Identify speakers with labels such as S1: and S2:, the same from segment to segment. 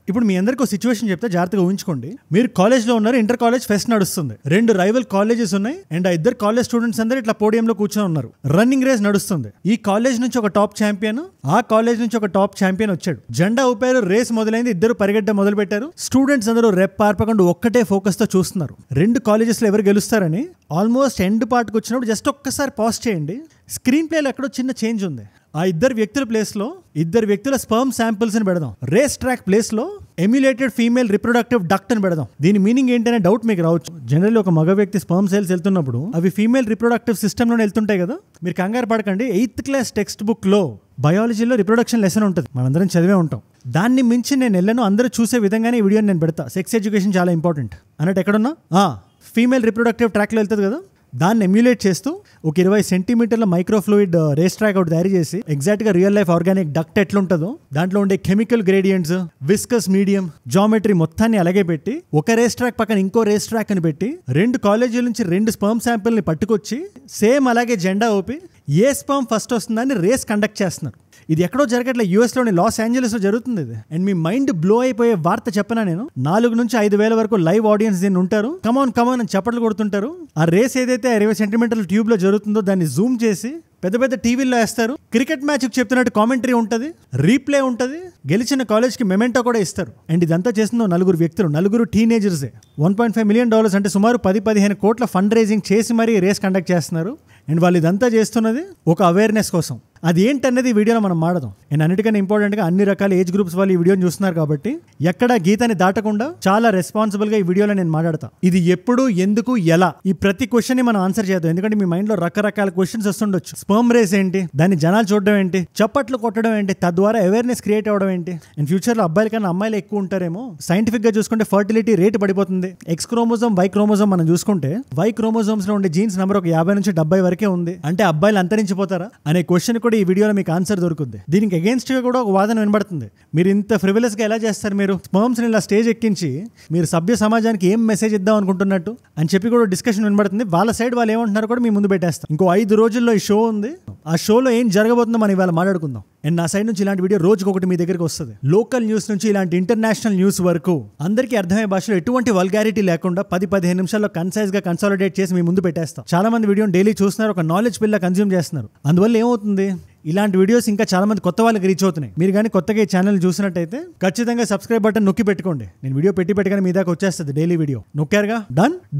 S1: ఇప్పుడు మీ అందరికీ ఒక సిచ్యువేషన్ చెప్తే జాగ్రత్తగా ఊహించుకోండి. మీరు కాలేజ్లో ఉన్నారు, ఇంటర్ కాలేజ్ ఫెస్ట్ నడుస్తుంది, 2 రైవల్ కాలేజెస్ ఉన్నాయి అండ్ ఆ 2 కాలేజ్ స్టూడెంట్స్ అందరూ ఇట్లా పోడియంలో కూర్చొని ఉన్నారు. రన్నింగ్ రేస్ నడుస్తుంది. ఈ కాలేజ్ నుంచి ఒక టాప్ ఛాంపియన్, ఆ కాలేజ్ నుంచి ఒక టాప్ ఛాంపియన్ వచ్చాడు. జెండా ఊపారు, రేస్ మొదలైంది, ఇద్దరు పరిగెట్ట మొదలు పెట్టారు. స్టూడెంట్స్ అందరూ పార్పకుండా ఒక్కటే ఫోకస్ తో చూస్తున్నారు 2 కాలేజెస్ లో ఎవరు గెలుస్తారని. ఆల్మోస్ట్ ఎండ్ పార్ట్కి వచ్చినప్పుడు జస్ట్ ఒక్కసారి పాజ్ చేయండి, స్క్రీన్ ప్లేలో ఎక్కడో చిన్న చేంజ్ ఉంది. ఆ 2 వ్యక్తుల ప్లేస్ లో 2 వ్యక్తుల స్పర్మ్ శాంపిల్స్ అని పెడదాం. రేస్ ట్రాక్ ప్లేస్ లో ఎమ్యులేటెడ్ ఫీమేల్ రిప్రొడక్టివ్ డక్ట్ అని పెడదాం. దీని మీనింగ్ ఏంటనే డౌట్ మీకు రావచ్చు. జనరల్లీ ఒక మగ వ్యక్తి స్పర్మ్ సెల్స్ వెళ్తున్నప్పుడు అవి ఫీమేల్ రిప్రొడక్టివ్ సిస్టమ్ లోనే వెళ్తుంటాయి కదా. మీరు కంగారు పడకండి, 8th క్లాస్ టెక్స్ట్ బుక్ లో బయాలజీలో రిప్రొడక్షన్ లెసన్ ఉంటుంది, మనందరం చదివే ఉంటాం. దాన్ని మించి నేను వెళ్ళను, అందరూ చూసే విధంగానే ఈ వీడియోని నేను పెడతా. సెక్స్ ఎడ్యుకేషన్ చాలా ఇంపార్టెంట్ అన్నట్టు ఎక్కడున్నా ఫీమేల్ రిప్రొడక్టివ్ ట్రాక్లో వెళ్తుంది కదా, దాన్ని ఎమ్యులేట్ చేస్తూ ఒక 20 సెంటీమీటర్ల మైక్రోఫ్లూయిడ్ రేస్ ట్రాక్ ఒకటి తయారు చేసి ఎగ్జాక్ట్గా రియల్ లైఫ్ ఆర్గానిక్ డక్ట్ ఎట్లుంటుందో దాంట్లో ఉండే chemical gradients, viscous medium, geometry మొత్తాన్ని అలాగే పెట్టి ఒక రేస్ ట్రాక్ పక్కన ఇంకో రేస్ ట్రాక్ అని పెట్టి 2 కాలేజీల నుంచి 2 స్పర్మ్ శాంపిల్ని పట్టుకొచ్చి సేమ్ అలాగే జెండా ఊపి ఏ స్పర్మ్ ఫస్ట్ వస్తుందని రేస్ కండక్ట్ చేస్తున్నారు. ఇది ఎక్కడో జరగట్లే, యూఎస్లోని లాస్ ఏంజలస్లో జరుగుతుంది ఇది. అండ్ మీ మైండ్ బ్లో అయిపోయే వార్త చెప్పనా నేను. 4 నుంచి 5,000 వరకు లైవ్ ఆడియన్స్ దీన్ని ఉంటారు. కమాన్ కమాన్ అని చప్పట్లు కొడుతుంటారు. ఆ రేస్ ఏదైతే 20 సెంటీమీటర్ల ట్యూబ్ లో జరుగుతుందో దాన్ని జూమ్ చేసి పెద్ద పెద్ద టీవీల్లో వేస్తారు. క్రికెట్ మ్యాచ్ చెప్తున్నట్టు కామెంటరీ ఉంటుంది, రీప్లే ఉంటుంది, గెలిచిన కాలేజ్కి మెమెంటో కూడా ఇస్తారు. అండ్ ఇదంతా చేస్తుందో 4 వ్యక్తులు, 4 టీనేజర్సే. $1.5 మిలియన్ అంటే సుమారు 10-15 కోట్ల ఫండ్ రైజింగ్ చేసి మరీ రేస్ కండక్ట్ చేస్తున్నారు. అండ్ వాళ్ళు ఇదంతా చేస్తున్నది ఒక అవేర్నెస్ కోసం. అది ఏంటన్నది ఈ వీడియోలో మనం మాడదాం. అండ్ అన్నిటికన్నా ఇంపార్టెంట్గా అన్ని రకాల ఏజ్ గ్రూప్స్ వాళ్ళు ఈ వీడియోని చూస్తున్నారు కాబట్టి ఎక్కడ గీతని దాటకుండా చాలా రెస్పాన్సిబుల్గా ఈ వీడియోలో నేను మాట్లాడతా. ఇది ఎప్పుడు, ఎందుకు, ఎలా, ఈ ప్రతి క్వశ్చన్ ని మనం ఆన్సర్ చేద్దాం. ఎందుకంటే మీ మైండ్లో రకరకాల క్వశ్చన్స్ వస్తుండొచ్చు. స్పర్మ్ రేస్ ఏంటి, దాన్ని జనాలు చూడడం ఏంటి, చప్పట్లు కొట్టడం ఏంటి, తద్వారా అవేర్నెస్ క్రియేట్ అవ్వడం ఏంటి, అండ్ ఫ్యూచర్లో అబ్బాయిల కన్నా అమ్మాయిలు ఎక్కువ ఉంటారేమో. సైంటిఫిక్గా చూసుకుంటే ఫర్టిలిటీ రేట్ పడిపోతుంది. X క్రోమోజోమ్, Y క్రోమోజోమ్ మనం చూసుకుంటే Y క్రోమోజోమ్స్ లో ఉండే జీన్స్ నెంబర్ ఒక 50 నుంచి 70 వరకే ఉంది. అంటే అబ్బాయిలు అంతరించిపోతారా అనే క్వశ్చన్ కూడా ఈ వీడియోలో మీకు ఆన్సర్ దొరుకుతుంది. దీనికి అగేన్స్ట్ గా కూడా ఒక వాదన వినబడుతుంది. మీరు ఇంత ఫ్రివిలస్ గా ఎలా చేస్తారు, మీరు స్పర్మ్స్ ని ఇలా స్టేజ్ ఎక్కించి మీరు సభ్య సమాజానికి ఏం మెసేజ్ ఇద్దాం అనుకుంటున్నట్టు అని చెప్పి కూడా డిస్కషన్ వినబడుతుంది. వాళ్ళ సైడ్ వాళ్ళు ఏమంటున్నారో కూడా మీ ముందు పెట్టేస్తాం. ఇంకో 5 రోజుల్లో ఈ షో ఉంది. ఆ షోలో ఏం జరగబోతుందో మనం ఇవాళ మాట్లాడుకుందాం. అండ్ నా సైడ్ నుంచి ఇలాంటి వీడియో రోజుకి ఒకటి మీ దగ్గరికి వస్తుంది. లోకల్ న్యూస్ నుంచి ఇలాంటి ఇంటర్నేషనల్ న్యూస్ వరకు అందరికీ అర్థమయ్యే భాషలో ఎటువంటి వల్గారిటీ లేకుండా 10-15 నిమిషాల్లో కన్సైజ్ గా కన్సాలిడేట్ చేసి మీ ముందు పెట్టేస్తాం. చాలా మంది వీడియోని డైలీ చూస్తున్నారు, ఒక నాలెడ్జ్ పిల్ల కన్జ్యూమ్ చేస్తున్నారు. అందువల్ల ఏమవుతుంది, ఇలాంటి వీడియోస్ ఇంకా చాలా మంది కొత్త వాళ్ళకి రీచ్ అవుతున్నాయి. మీరు కానీ కొత్తగా ఈ ఛానల్ చూసినట్టయితే ఖచ్చితంగా సబ్స్క్రైబ్ బటన్ నొక్కి పెట్టుకోండి. నేను వీడియో పెట్టగానే మీ దాకా వచ్చేస్తుంది డైలీ వీడియో. నొక్కారుగా,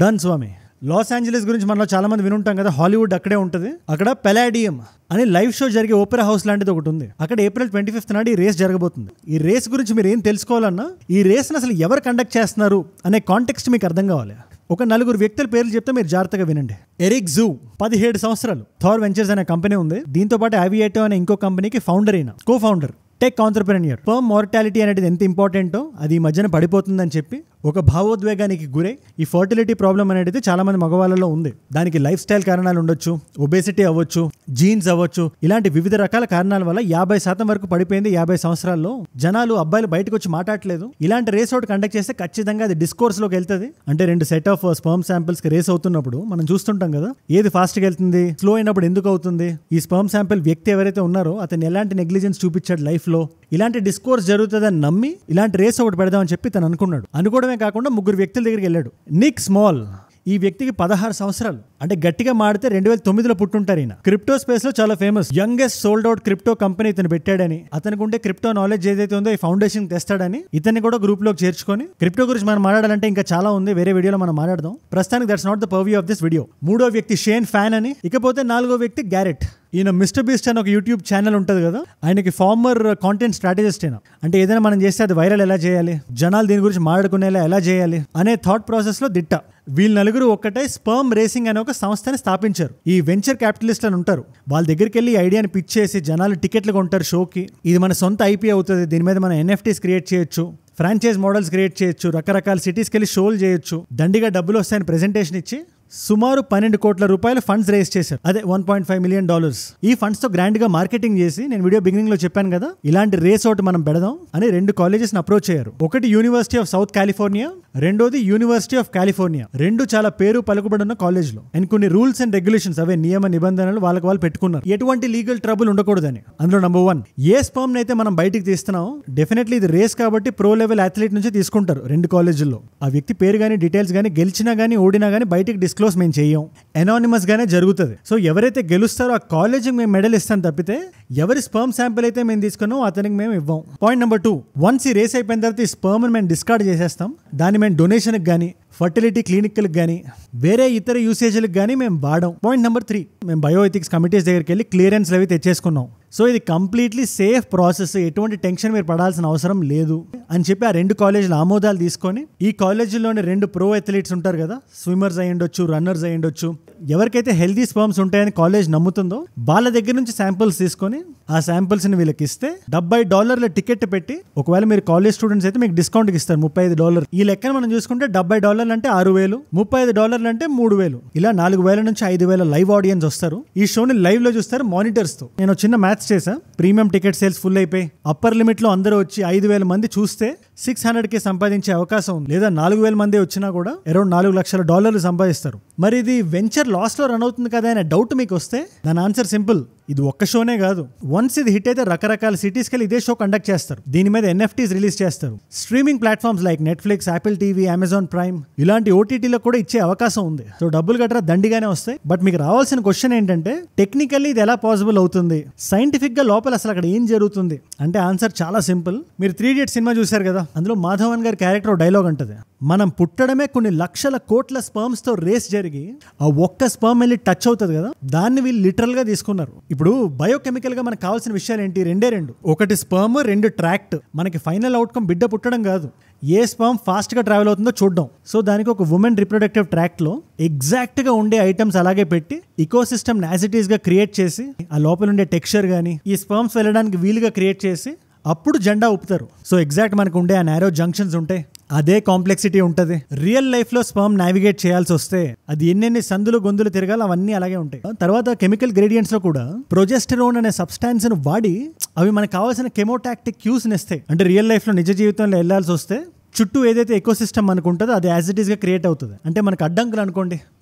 S1: డన్ స్వామి. లాస్ ఏంజలస్ గురించి మనలో చాలా మంది వినుంటాం కదా, హాలీవుడ్ అక్కడే ఉంటుంది. అక్కడ పెలాడియం అని లైవ్ షో జరిగే ఓపెరా హౌస్ లాంటిది ఒకటి ఉంది. అక్కడ April 25th నాడు ఈ రేస్ జరగబోతుంది. ఈ రేస్ గురించి మీరు ఏం తెలుసుకోవాలన్నా ఈ రేస్ని అసలు ఎవరు కండక్ట్ చేస్తున్నారు అనే కాంటెక్స్ట్ మీకు అర్థం కావాలి. ఒక 4 వ్యక్తుల పేర్లు చెప్తే మీరు జాగ్రత్తగా వినండి. ఎరిక్ జూ 17 సంవత్సరాలు, థార్ వెంచర్స్ అనే కంపెనీ ఉంది. దీంతో పాటు అవియేటో అనే ఇంకో కంపెనీకి ఫౌండర్ అయిన co-founder, tech entrepreneur. Sperm mortality అనేది ఎంత ఇంపార్టెంటో అది ఈ మధ్యన పడిపోతుందని చెప్పి ఒక భావోద్వేగానికి గురై ఈ ఫర్టిలిటీ ప్రాబ్లం అనేది చాలా మంది మగవాళ్ళలో ఉంది. దానికి లైఫ్ స్టైల్ కారణాలు ఉండొచ్చు, ఒబేసిటీ అవ్వచ్చు, జీన్స్ అవ్వచ్చు, ఇలాంటి వివిధ రకాల కారణాల వల్ల 50% వరకు పడిపోయింది. 50 సంవత్సరాల్లో జనాలు, అబ్బాయిలు బయటకు వచ్చి మాట్లాడలేదు. ఇలాంటి రేస్ ఒకటి కండక్ట్ చేస్తే ఖచ్చితంగా అది డిస్కోర్స్ లోకి వెళ్తుంది. అంటే 2 సెట్ ఆఫ్ స్పర్మ్ శాంపిల్స్ కి రేస్ అవుతున్నప్పుడు మనం చూస్తుంటాం కదా, ఏది ఫాస్ట్ గా వెళ్తుంది, స్లో అయినప్పుడు ఎందుకు అవుతుంది, ఈ స్పర్మ్ శాంపిల్ వ్యక్తి ఎవరైతే ఉన్నారో అతను ఎలాంటి నెగ్లిజెన్స్ చూపించాడు లైఫ్ లో, ఇలాంటి డిస్కోర్స్ జరుగుతుందని నమ్మి ఇలాంటి రేస్ ఒకటి పెడదామని చెప్పి తను అనుకున్నాడు. అనుకోవడమే కాకుండా 3 వ్యక్తుల దగ్గరికి వెళ్ళాడు. నిక్ స్మాల్, ఈ వ్యక్తికి 16 సంవత్సరాలు. అంటే గట్టిగా మాడితే 2009లో పుట్టుంటారు. ఈయన క్రిప్టో స్పేస్ లో చాలా famous, youngest sold out crypto company ఇతను పెట్టాడని, అతనికి ఉండే క్రిప్టో నాలెడ్జ్ ఏదైతే ఉందో ఈ ఫౌండేషన్ తెస్తాడని ఇతన్ని కూడా గ్రూప్ లోకి చేర్చుకొని, క్రిప్టో గురించి మనం మాట్లాడాలంటే ఇంకా చాలా ఉంది, వేరే వీడియోలో మనం మాట్లాడదాం. ప్రస్తుతానికి that's not the purview of this video. 3వ వ్యక్తి షేన్ ఫ్యాన్ అని, ఇకపోతే 4వ వ్యక్తి గ్యారెట్. ఈయన మిస్టర్ బీస్ట్ అని ఒక యూట్యూబ్ ఛానల్ ఉంటుంది కదా, ఆయనకి ఫార్మర్ కాంటెంట్ స్ట్రాటజిస్ట్ అయినా. అంటే ఏదైనా మనం చేస్తే అది వైరల్ ఎలా చేయాలి, జనాలు దీని గురించి మాట్లాడుకునేలా ఎలా చేయాలి అనే థాట్ ప్రాసెస్ లో దిట్ట. వీళ్ళు 4 ఒక్కటే స్పర్మ్ రేసింగ్ అనే ఒక సంస్థని స్థాపించారు. ఈ వెంచర్ క్యాపిటలిస్ట్ అని ఉంటారు, వాళ్ళ దగ్గరికి వెళ్ళి ఈ ఐడియాని పిచ్ చేసి జనాలు టికెట్లు కొంటారు షోకి. ఇది మన సొంత ఐపీ అవుతుంది, దీని మీద మనం NFTs క్రియేట్ చేయొచ్చు, ఫ్రాంచైజ్ మోడల్స్ క్రియేట్ చేయొచ్చు, రకరకాల సిటీస్కి వెళ్ళి షోలు చేయొచ్చు, దండిగా డబ్బులు వస్తాయని ప్రెజెంటేషన్ ఇచ్చి సుమారు 12 కోట్ల రూపాయలు ఫండ్స్ రేస్ చేశారు. అదే $1.5 మిలియన్. ఈ ఫండ్స్ తో గ్రాండ్ గా మార్కెటింగ్ చేసి, నేను వీడియో బిగినింగ్ లో చెప్పాను కదా, ఇలాంటి రేస్ ఒకటి మనం పెడదాం అని 2 కాలేజెస్ అప్రోచ్ అయ్యారు. ఒకటి యూనివర్సిటీ ఆఫ్ సౌత్ కాలిఫోర్నియా, రెండోది యూనివర్సిటీ ఆఫ్ కాలిఫోర్నియా. రెండు చాలా పేరు పలుకుబడిన కాలేజ్లో. అండ్ కొన్ని రూల్స్ అండ్ రెగ్యులేషన్స్, అవే నియమ నిబంధనలు వాళ్ళకి వాళ్ళు పెట్టుకున్నారు, ఎటువంటి లీగల్ ట్రబుల్ ఉండకూడదని. అందులో నెంబర్ 1, ఏ స్పర్మ్ అయితే మనం బయటికి తీస్తున్నాం, డెఫినెట్లీ ఇది రేస్ కాబట్టి ప్రో లెవెల్ అథ్లీట్ నుంచి తీసుకుంటారు 2 కాలేజీల్లో. ఆ వ్యక్తి పేరు గానీ డీటెయిల్స్ గానీ గెలిచినా గానీ ఓడినా గానీ బయటికి డిస్క్లోజ్ మేము చెయ్యం, ఎనానిమస్ గానే జరుగుతుంది. సో ఎవరైతే గెలుస్తారో ఆ కాలేజీకి మేము మెడల్ ఇస్తాం తప్పితే ఎవరి స్పర్మ్ శాంపిల్ అయితే మేము తీసుకున్నాం అతనికి మేము ఇవ్వం. పాయింట్ నెంబర్ 2, వన్స్ ఈ రేస్ అయిపోయిన తర్వాత ఈ స్పర్మ్ మేము డిస్కార్డ్ చేసేస్తాం. దాన్ని మేము డొనేషన్కి కానీ ఫర్టిలిటీ క్లినిక్లకు కానీ వేరే ఇతర యూసేజ్లకు కానీ మేము వాడాం. పాయింట్ నెంబర్ 3, మేము బయోఎథిక్స్ కమిటీస్ దగ్గరికి వెళ్ళి క్లియరెన్స్ అవి తెచ్చేసుకున్నాం. సో ఇది కంప్లీట్లీ సేఫ్ ప్రాసెస్, ఎటువంటి టెన్షన్ మీరు పడాల్సిన అవసరం లేదు అని చెప్పి ఆ 2 కాలేజీల ఆమోదాలు తీసుకొని, ఈ కాలేజీలోని 2 ప్రో అథ్లీట్స్ ఉంటారు కదా, స్విమ్మర్స్ అయ్యి ఉండొచ్చు, రన్నర్స్ అయ్యి ఉండొచ్చు, ఎవరికైతే హెల్దీ స్పర్మ్స్ ఉంటాయని కాలేజ్ నమ్ముతుందో వాళ్ళ దగ్గర నుంచి శాంపిల్స్ తీసుకొని ఆ శాంపిల్స్ ని వీళ్ళకి ఇస్తే $70 టికెట్ పెట్టి, ఒకవేళ మీరు కాలేజ్ స్టూడెంట్స్ అయితే మీకు డిస్కౌంట్ ఇస్తారు $35. ఈ లెక్కన మనం చూసుకుంటే $70 అంటే 6,000, $35 అంటే 3,000, ఇలా 4,000 నుంచి 5,000 లైవ్ ఆడియన్స్ వస్తారు. ఈ షోని లైవ్ లో చూస్తారు మానిటర్స్ తో. నేను చిన్న మ్యాథ్స్ చేసా, ప్రీమియం టికెట్ సేల్స్ ఫుల్ అయిపోయి అప్పర్ లిమిట్ లో అందరూ వచ్చి 5,000 మంది చూస్తే 600కి సంపాదించే అవకాశం ఉంది. లేదా 4,000 మంది వచ్చినా కూడా అరౌండ్ $4 లక్షల సంపాదిస్తారు. మరి ఇది వెంచర్ లాస్ లో రన్ అవుతుంది కదా అనే డౌట్ మీకు వస్తే దాని ఆన్సర్ సింపుల్. ఇది ఒక్క షోనే కాదు, వన్స్ ఇది హిట్ అయితే రకరకాల సిటీస్కి వెళ్ళి ఇదే షో కండక్ట్ చేస్తారు. దీని మీద NFTs రిలీజ్ చేస్తారు. Streaming platforms like Netflix, Apple TV, Amazon prime ఇలాంటి ఓటీటీలో కూడా ఇచ్చే అవకాశం ఉంది. సో డబ్బులు గట్రా దండిగానే వస్తాయి. బట్ మీకు రావాల్సిన క్వశ్చన్ ఏంటంటే, టెక్నికల్లీ ఇది ఎలా పాసిబుల్ అవుతుంది, సైంటిఫిక్ గా లోపల అసలు అక్కడ ఏం జరుగుతుంది అంటే ఆన్సర్ చాలా సింపుల్. మీరు 3 Idiots సినిమా చూశారు కదా, అందులో మాధవన్ గారి క్యారెక్టర్ డైలాగ్ అంటది, మనం పుట్టడమే కొన్ని లక్షల కోట్ల స్పర్మ్స్ తో రేస్ జరిగి ఆ ఒక్క స్పర్మ్ వెళ్ళి టచ్ అవుతుంది కదా, దాన్ని వీళ్ళు లిటరల్ గా తీసుకున్నారు. ఇప్పుడు బయోకెమికల్ గా మనకు కావాల్సిన విషయాలు ఏంటి, 2, ఒకటి స్పర్మ్, 2 ట్రాక్ట్. మనకి ఫైనల్ అవుట్కమ్ బిడ్డ పుట్టడం కాదు, ఏ స్పర్మ్ ఫాస్ట్ గా ట్రావెల్ అవుతుందో చూడడం. సో దానికి ఒక ఉమెన్ రిప్రొడక్టివ్ ట్రాక్ట్ లో ఎగ్జాక్ట్ గా ఉండే ఐటమ్స్ అలాగే పెట్టి ఇకోసిస్టమ్ యాజ్ ఇట్ ఈస్ గా క్రియేట్ చేసి, ఆ లోపల ఉండే టెక్స్చర్ గానీ ఈ స్పర్మ్స్ వెళ్ళడానికి వీలుగా క్రియేట్ చేసి అప్పుడు జెండా ఊపుతారు. సో ఎగ్జాక్ట్ మనకు ఉండే ఆ నారో జంక్షన్స్ ఉంటాయి, అదే కాంప్లెక్సిటీ ఉంటుంది. రియల్ లైఫ్ లో స్పర్మ్ నావిగేట్ చేయాల్సి వస్తే అది ఎన్నెన్ని సందులు గొంతులు తిరగాలి, అవన్నీ అలాగే ఉంటాయి. తర్వాత కెమికల్ గ్రేడియంట్స్ లో కూడా ప్రొజెస్టెరోన్ అనే సబ్స్టాన్స్ ను వాడి అవి మనకు కావాల్సిన కెమోటాక్టిక్ క్యూస్ ఇస్తాయి. అంటే రియల్ లైఫ్ లో నిజ జీవితంలో వెళ్లాల్సి వస్తే చుట్టూ ఏదైతే ఎకోసిస్టమ్ మనకు ఉంటుందో అది యాజ్ ఇట్ ఈస్ గా క్రియేట్ అవుతుంది. అంటే మనకు అడ్డంకులు అనుకోండి,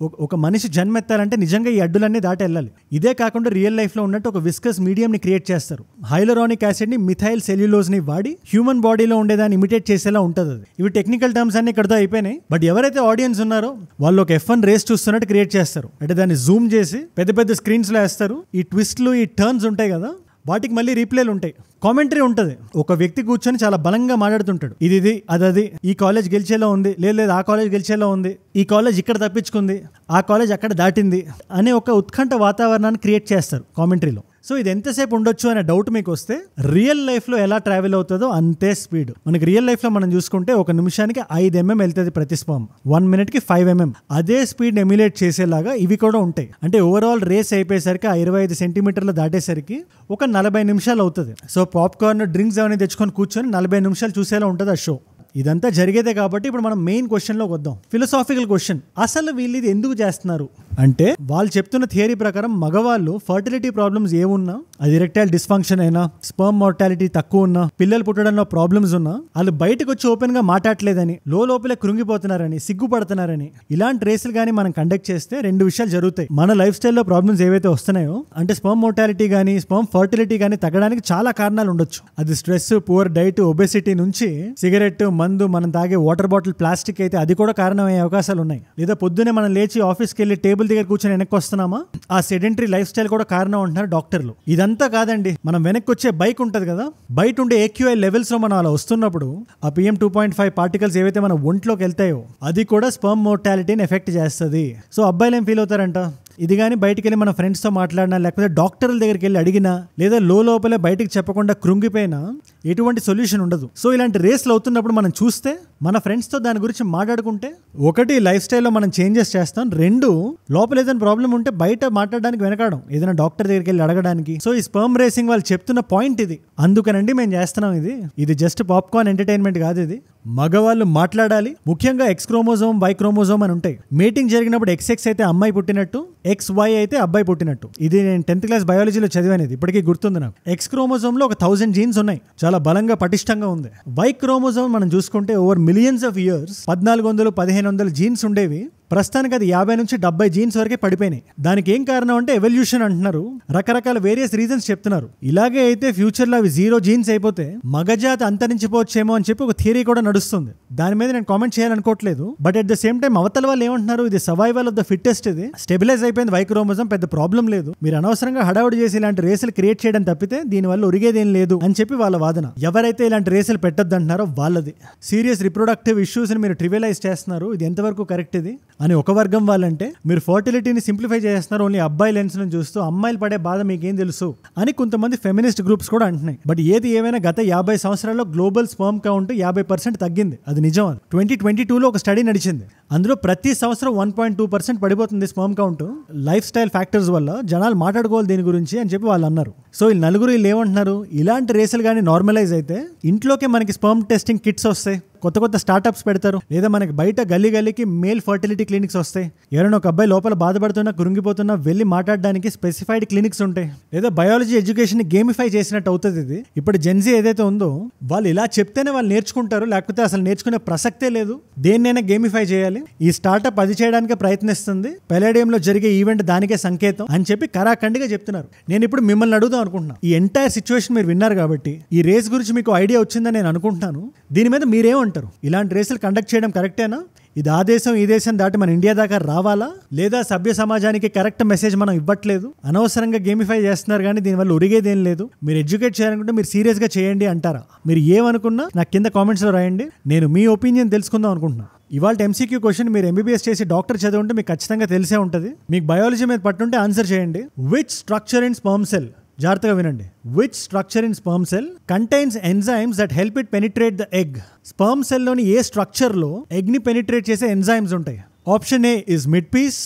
S1: ఒక మనిషి జన్మెత్తాలంటే నిజంగా ఈ అడ్డులన్నీ దాటి వెళ్ళాలి. ఇదే కాకుండా రియల్ లైఫ్ లో ఉన్నట్టు ఒక విస్కస్ మీడియం ని క్రియేట్ చేస్తారు. హైలరానిక్ యాసిడ్ ని, మిథైల్ సెల్యులోజ్ ని వాడి హ్యూమన్ బాడీలో ఉండేదాన్ని ఇమిటేట్ చేసేలా ఉంటుంది అది. ఇవి టెక్నికల్ టర్మ్స్ అన్ని ఇక్కడతో అయిపోయినాయి. బట్ ఎవరైతే ఆడియన్స్ ఉన్నారో వాళ్ళు ఒక F1 రేస్ చూస్తున్నట్టు క్రియేట్ చేస్తారు. అంటే దాన్ని జూమ్ చేసి పెద్ద పెద్ద స్క్రీన్స్ లో వేస్తారు. ఈ ట్విస్ట్లు, ఈ టర్న్స్ ఉంటాయి కదా, వాటికి మళ్ళీ రీప్లేలు ఉంటాయి, కామెంటరీ ఉంటుంది. ఒక వ్యక్తి కూర్చొని చాలా బలంగా మాట్లాడుతుంటాడు, ఇది అది, ఈ కాలేజ్ గెలిచేలా ఉంది, లేదు ఆ కాలేజ్ గెలిచేలా ఉంది, ఈ కాలేజ్ ఇక్కడ తప్పించుకుంది, ఆ కాలేజ్ అక్కడ దాటింది అనే ఒక ఉత్కంఠ వాతావరణాన్ని క్రియేట్ చేస్తారు కామెంటరీలో. సో ఇది ఎంతసేపు ఉండొచ్చు అనే డౌట్ మీకు వస్తే, రియల్ లైఫ్ లో ఎలా ట్రావెల్ అవుతుందో అంతే స్పీడ్. మనకి రియల్ లైఫ్ లో మనం చూసుకుంటే 1 నిమిషానికి 5 mm వెళ్తుంది ప్రతి స్పర్మ్, 1 minute కి 5 mm. అదే స్పీడ్ ఎమ్యులేట్ చేసేలాగా ఇవి కూడా ఉంటాయి. అంటే ఓవరాల్ రేస్ అయిపోయేసరికి 25 సెంటీమీటర్లు దాటేసరికి ఒక 40 నిమిషాలు అవుతుంది. సో పాప్కార్న్, డ్రింక్స్ అవన్నీ తెచ్చుకొని కూర్చొని 40 నిమిషాలు చూసేలా ఉంటుంది ఆ షో. ఇదంతా జరిగేదే కాబట్టి ఇప్పుడు మనం మెయిన్ క్వశ్చన్ లోకి వద్దాం. ఫిలసాఫికల్ క్వశ్చన్, అసలు వీళ్ళు ఇది ఎందుకు చేస్తున్నారు అంటే, వాళ్ళు చెప్తున్న థియరీ ప్రకారం మగవాళ్ళు ఫర్టిలిటీ ప్రాబ్లమ్స్ ఏమున్నా, అది ఎరెక్టైల్ డిస్ఫంక్షన్ అయినా, స్పర్మ్ మార్టాలిటీ తక్కువ ఉన్నా, పిల్లలు పుట్టడంలో ప్రాబ్లమ్స్ ఉన్నా, వాళ్ళు బయటకు వచ్చి ఓపెన్ గా మాట్లాడలేదని, లోపలే కృంగిపోతున్నారని, సిగ్గుపడుతున్నారని ఇలాంటి రేసులు కానీ మనం కండక్ట్ చేస్తే 2 విషయాలు జరుగుతాయి. మన లైఫ్ స్టైల్లో ప్రాబ్లమ్స్ ఏవైతే వస్తున్నాయో, అంటే స్పర్మ్ మోర్టాలిటీ కానీ స్పర్మ్ ఫర్టిలిటీ కానీ తగ్గడానికి చాలా కారణాలు ఉండొచ్చు. అది స్ట్రెస్, పువర్ డైట్, ఒబెసిటీ నుంచి సిగరెట్, మందు, మనం తాగే వాటర్ బాటిల్, ప్లాస్టిక్ అయితే అది కూడా కారణమయ్యే అవకాశాలు ఉన్నాయి. లేదా పొద్దునే మనం లేచి ఆఫీస్కి వెళ్ళి టేబుల్ దగ్గర కూర్చొని వెనక్కి వస్తున్నామా, ఆ సెడెంటరీ లైఫ్ స్టైల్ కూడా కారణం అంటున్నారు డాక్టర్లు. ఇదంతా కాదండి, మనం వెనక్కి వచ్చే బైక్ ఉంటది కదా, బయట ఉండే AQI లెవెల్స్ లో మనం అలా వస్తున్నప్పుడు ఆ PM 2.5 పార్టికల్స్ ఏవైతే మన ఒంట్లోకి వెళ్తాయో అది కూడా స్పర్మ్ మోర్టాలిటీని ఎఫెక్ట్ చేస్తుంది. సో అబ్బాయిలు ఏం ఫీల్ అవుతారంట, ఇది కానీ బయటికి వెళ్ళి మన ఫ్రెండ్స్తో మాట్లాడినా, లేకపోతే డాక్టర్ల దగ్గరికి వెళ్ళి అడిగినా, లేదా లోపలే బయటికి చెప్పకుండా కృంగిపోయినా ఎటువంటి సొల్యూషన్ ఉండదు. సో ఇలాంటి రేస్లు అవుతున్నప్పుడు మనం చూస్తే మన ఫ్రెండ్స్తో దాని గురించి మాట్లాడుకుంటే, ఒకటి లైఫ్ స్టైల్లో మనం చేంజెస్ చేస్తాం, రెండు లోపల ఏదైనా ప్రాబ్లం ఉంటే బయట మాట్లాడడానికి వెనకాడం, ఏదైనా డాక్టర్ దగ్గరికి వెళ్ళి అడగడానికి. సో ఈ స్పర్మ్ రేసింగ్ వాళ్ళు చెప్తున్న పాయింట్ ఇది. అందుకనండి మేము చేస్తున్నాం ఇది జస్ట్ పాప్కార్న్ ఎంటర్టైన్మెంట్ కాదు. ఇది మగవాళ్ళు మాట్లాడాలి. ముఖ్యంగా ఎక్స్ క్రోమోజోమ్, వై క్రోమోజోమ్ అని ఉంటాయి. మీటింగ్ జరిగినప్పుడు XX అయితే అమ్మాయి పుట్టినట్టు, XY అయితే అబ్బాయి పుట్టినట్టు. ఇది నేను 10th క్లాస్ బయాలజీలో చదివానేది, ఇప్పటికీ గుర్తుంది నాకు. ఎక్స్ క్రోమోజోమ్ లో ఒక 1000 జీన్స్ ఉన్నాయి, చాలా బలంగా పటిష్టంగా ఉంది. వై క్రోమోజోమ్ మనం చూసుకుంటే over millions of years 1400, 1500 jeans ఉండేవి. ప్రస్తుతానికి అది 50 నుంచి 70 జీన్స్ వరకే పడిపోయినాయి. దానికి ఏం కారణం అంటే ఎవల్యూషన్ అంటున్నారు, రకరకాల వేరియస్ రీజన్స్ చెప్తున్నారు. ఇలాగే అయితే ఫ్యూచర్ లో అవి 0 జీన్స్ అయిపోతే మగజాతి అంతరించిపోవచ్చేమో అని చెప్పి ఒక థియరీ కూడా నడుస్తుంది. దాని మీద నేను కామెంట్ చేయాలనుకోవట్లేదు. But at the same time అవతల వాళ్ళు ఏమంటున్నారు, ఇది సర్వైవల్ ఆఫ్ ద ఫిట్టెస్ట్, ఇది స్టెబిలైజ్ అయిపోయింది వై క్రోమోజోమ్, పెద్ద ప్రాబ్లం లేదు, మీరు అనవసరంగా హడావుడి చేసి ఇలాంటి రేసులు క్రియేట్ చేయడం తప్పితే దీనివల్ల ఒరిగేదేం లేదు అని చెప్పి వాళ్ళ వాదన. ఎవరైతే ఇలాంటి రేసులు పెట్టద్దు అంటున్నారో వాళ్ళది. సీరియస్ రిప్రొడక్టివ్ ఇష్యూస్ ని మీరు ట్రివియలైజ్ చేస్తున్నారు, ఇది ఎంతవరకు కరెక్ట్ ఇది అని ఒక వర్గం వాళ్ళంటే, మీరు ఫర్టిలిటీని సింప్లిఫై చేస్తున్నారు ఓన్లీ అబ్బాయి లెన్స్ నుంచి చూస్తూ, అమ్మాయిలు పడే బాధ మీకేం తెలుసు అని కొంతమంది ఫెమినిస్ట్ గ్రూప్స్ కూడా అంటున్నాయి. బట్ ఏది ఏమైనా గత 50 సంవత్సరాల్లో గ్లోబల్ స్పర్మ్ కౌంట్ 50% తగ్గింది, అది నిజం. 2022లో ఒక స్టడీ నడిచింది, అందులో ప్రతి సంవత్సరం 1.2% పడిపోతుంది sperm count. Life style factors వల్ల జనాలు మాట్లాడుకోవాలి దీని గురించి అని చెప్పి వాళ్ళు అన్నారు. సో ఈ నలుగురు వీళ్ళు ఏమంటున్నారు, ఇలాంటి రేసులు కానీ నార్మలైజ్ అయితే ఇంట్లోకే మనకి స్పర్మ్ టెస్టింగ్ కిట్స్ వస్తాయి, కొత్త స్టార్టప్స్ పెడతారు, లేదా మనకి బయట గల్లీకి మేల్ ఫర్టిలిటీ క్లినిక్స్ వస్తాయి. ఎవరైనా ఒక అబ్బాయి లోపల బాధపడుతున్నా, కృంగిపోతున్నా వెళ్ళి మాట్లాడడానికి స్పెసిఫైడ్ క్లినిక్స్ ఉంటాయి. లేదా బయాలజీ ఎడ్యుకేషన్ గేమిఫై చేసినట్టు అవుతుంది ఇది. ఇప్పుడు జెన్జీ ఏదైతే ఉందో వాళ్ళు ఇలా చెప్తేనే వాళ్ళు నేర్చుకుంటారు, లేకపోతే అసలు నేర్చుకునే ప్రసక్తే లేదు. దేన్నైనా గేమిఫై చేయాలి. ఈ స్టార్టప్ అది చేయడానికి ప్రయత్నిస్తుంది, పెలేడియంలో జరిగే ఈవెంట్ దానికే సంకేతం అని చెప్పి కరాఖండిగా చెప్తున్నారు. నేను ఇప్పుడు మిమ్మల్ని అడుగుదాం అనుకుంటున్నాను, ఈ ఎంటైర్ సిచ్యువేషన్ మీరు విన్నారు కాబట్టి ఈ రేస్ గురించి మీకు ఐడియా వచ్చిందని నేను అనుకుంటున్నాను. దీని మీద మీరేమంటారు? ఇలాంటి రేసులు కండక్ట్ చేయడం కరెక్టేనా? ఇది ఆ దేశం ఈ దేశం దాటి మన ఇండియా దాకా రావాలా? లేదా సభ్య సమాజానికి కరెక్ట్ మెసేజ్ మనం ఇవ్వట్లేదు, అనవసరంగా గేమిఫై చేస్తున్నారు కానీ దీనివల్ల ఒరిగేదేం లేదు, మీరు ఎడ్యుకేట్ చేయాలనుకుంటే మీరు సీరియస్గా చేయండి అంటారా? మీరు ఏమనుకున్నా నాకు కింద కామెంట్స్లో రాయండి, నేను మీ ఒపీనియన్ తెలుసుకుందాం అనుకుంటున్నాను. ఇవాళ MCQ క్వశ్చన్, మీరు MBBS చేసి డాక్టర్ చదివి ఉంటే మీకు ఖచ్చితంగా తెలిసే ఉంటుంది. మీకు బయాలజీ మీద పట్టుంటే ఆన్సర్ చేయండి. Which structure in sperm cell, జాగ్రత్తగా వినండి, which structure in sperm cell contains enzymes that help it penetrate the egg. Sperm సెల్లోని ఏ స్ట్రక్చర్లో ఎగ్ని పెనిట్రేట్ చేసే ఎంజైమ్స్ ఉంటాయి? Option A is mid piece,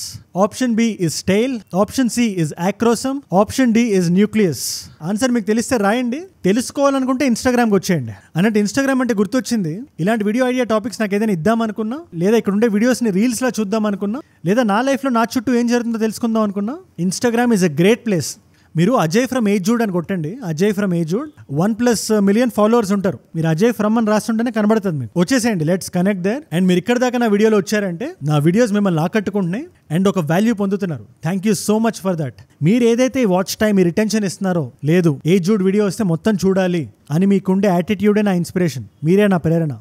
S1: option B is tail, option C is acrosome, option D is nucleus. Answer మీకు తెలిస్తే రాయండి. తెలుసుకోవాలనుకుంటే ఇన్స్టాగ్రామ్కి వచ్చేయండి. అన్నట్టు ఇన్స్టాగ్రామ్ అంటే గుర్తొచ్చింది, ఇలాంటి వీడియో ఐడియా టాపిక్స్ నాకు ఏదైనా ఇద్దామనుకున్నా, లేదా ఇక్కడ ఉండే వీడియోస్ని రీల్స్లా చూద్దాం అనుకున్నా, లేదా నా లైఫ్లో నా చుట్టూ ఏం జరుగుతుందో తెలుసుకుందాం అనుకున్నా, Instagram is a great place. మీరు అజయ్ ఫ్రమ్ ఏజ్వుడ్ అని కొట్టండి, అజయ్ ఫ్రమ్ ఏజ్వుడ్ 1+ మిలియన్ ఫాలోవర్స్ ఉంటారు. మీరు అజయ్ ఫ్రమ్ అని రాస్తుంటేనే కనబడుతుంది మీకు. వచ్చేసేయండి, లెట్స్ కనెక్ట్ దేర్. అండ్ మీరు ఇక్కడ దాకా నా వీడియోలో వచ్చారంటే నా వీడియోస్ మిమ్మల్ని ఆకట్టుకుంటున్నాయి అండ్ ఒక వాల్యూ పొందుతున్నారు. Thank you so much for that. మీరు ఏదైతే ఈ వాచ్ టైం, మీ రిటెన్షన్ ఇస్తున్నారో, లేదు ఏజ్వుడ్ వీడియో వస్తే మొత్తం చూడాలి అని మీకుండే యాటిట్యూడే నా ఇన్స్పిరేషన్, మీరే నా ప్రేరణ.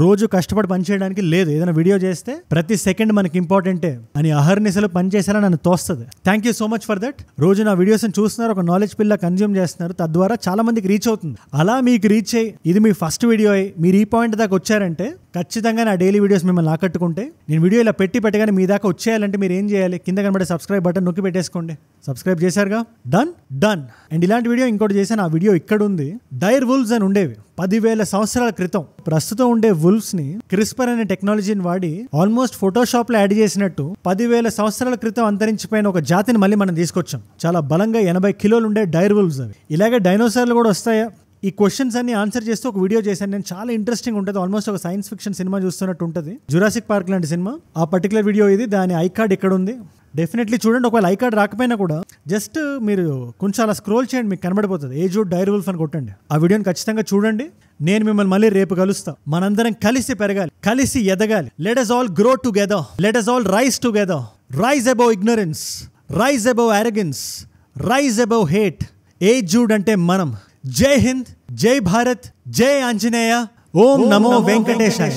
S1: రోజు కష్టపడి పనిచేయడానికి లేదు, ఏదైనా వీడియో చేస్తే ప్రతి సెకండ్ మనకి ఇంపార్టెంటే అని అహర్నిశలు పనిచేసేలా నన్ను తోస్తుంది. Thank you so much for that. రోజు నా వీడియోస్ని చూస్తున్నారు, ఒక నాలెడ్జ్ పిల్ల కన్జ్యూమ్ చేస్తున్నారు, తద్వారా చాలా మందికి రీచ్ అవుతుంది. అలా మీకు రీచ్ అయ్యి ఇది మీ ఫస్ట్ వీడియో అయ్యి మీరు ఈ పాయింట్ దాకా వచ్చారంటే ఖచ్చితంగా నా డైలీ వీడియోస్ మిమ్మల్ని ఆకట్టుకుంటే, నేను వీడియో ఇలా పెట్టగానే మీ దాకా వచ్చేయాలంటే మీరు ఏం చేయాలి? కింద కనబడే సబ్స్క్రైబ్ బటన్ నొక్కి పెట్టేసుకోండి. సబ్స్క్రైబ్ చేశారుగా, డన్. అండ్ ఇలాంటి వీడియో ఇంకోటి చేశాను, ఆ వీడియో ఇక్కడ ఉంది. డైర్ వుల్వ్స్ అని ఉండేవి 10,000 సంవత్సరాల క్రితం. ప్రస్తుతం ఉండే వుల్వ్స్ ని క్రిస్పర్ అనే టెక్నాలజీని వాడి ఆల్మోస్ట్ ఫోటోషాప్ లో యాడ్ చేసినట్టు 10,000 సంవత్సరాల క్రితం అంతరించిపోయిన ఒక జాతిని మళ్ళీ మనం తీసుకొచ్చాం. చాలా బలంగా 80 కిలోలు ఉండే డైర్ వుల్వ్స్ అవి. ఇలాగే డైనోసార్లు కూడా వస్తాయా? ఈ క్వశ్చన్స్ అన్ని ఆన్సర్ చేస్తూ ఒక వీడియో చేశాను నేను, చాలా ఇంట్రెస్టింగ్ ఉంటుంది. ఆల్మోస్ట్ ఒక సైన్స్ ఫిక్షన్ సినిమా చూస్తున్నట్టు ఉంటుంది, జురాసిక్ పార్క్ లాంటి సినిమా. ఆ పర్టికులర్ వీడియో ఇది, దాని ఐ కార్డ్ ఇక్కడ ఉంది, డెఫినెట్లీ చూడండి. ఒకవేళ ఐ కార్డ్ రాకపోయినా కూడా జస్ట్ మీరు కొంచెం అలా స్క్రోల్ చేయండి, మీకు కనబడిపోతుంది. ఏజ్వుడ్ డైర్ వుల్ఫ్ అని కొట్టండి, ఆ వీడియోని ఖచ్చితంగా చూడండి. నేను మిమ్మల్ని మళ్ళీ రేపు కలుస్తా. మనందరం కలిసి పెరగాలి, కలిసి ఎదగాలి. Let us all grow together, let us all rise together, rise above ignorance, rise above arrogance, rise above hate. ఏజ్వుడ్ అంటే మనం. జై హింద్, జై భారత్, జై ఆంజనేయ, ఓం నమో వెంకటేశాయ.